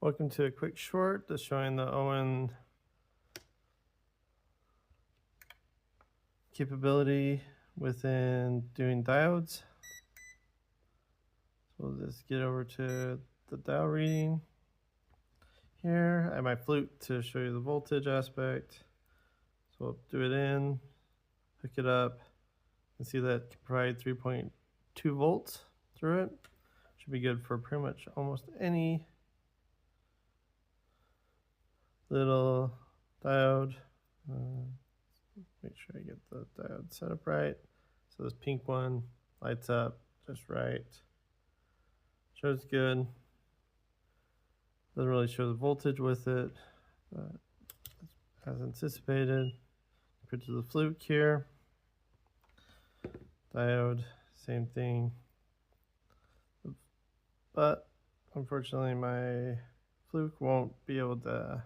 Welcome to a quick short just showing the Owon capability within doing diodes. So we'll just get over to the dial reading. Here I have my flute to show you the voltage aspect. So we'll do it in, hook it up, and see that it can provide 3.2 volts through it. Should be good for pretty much almost any little diode. Make sure I get the diode set up right. So this pink one lights up just right. Shows good. Doesn't really show the voltage with it, but as anticipated. Compared to the fluke here. Diode, same thing. But unfortunately my fluke won't be able to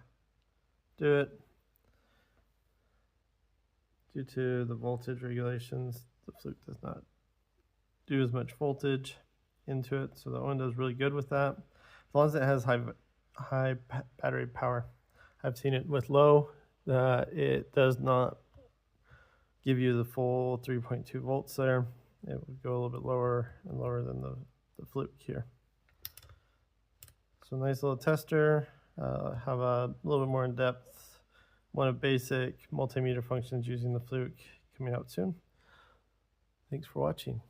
do it due to the voltage regulations. The fluke does not do as much voltage into it, so the Owon does really good with that as long as it has high battery power. I've seen it with low, it does not give you the full 3.2 volts there. It would go a little bit lower and lower than the fluke here. So nice little tester. Have a little bit more in depth, one of basic multimeter functions using the fluke coming out soon. Thanks for watching.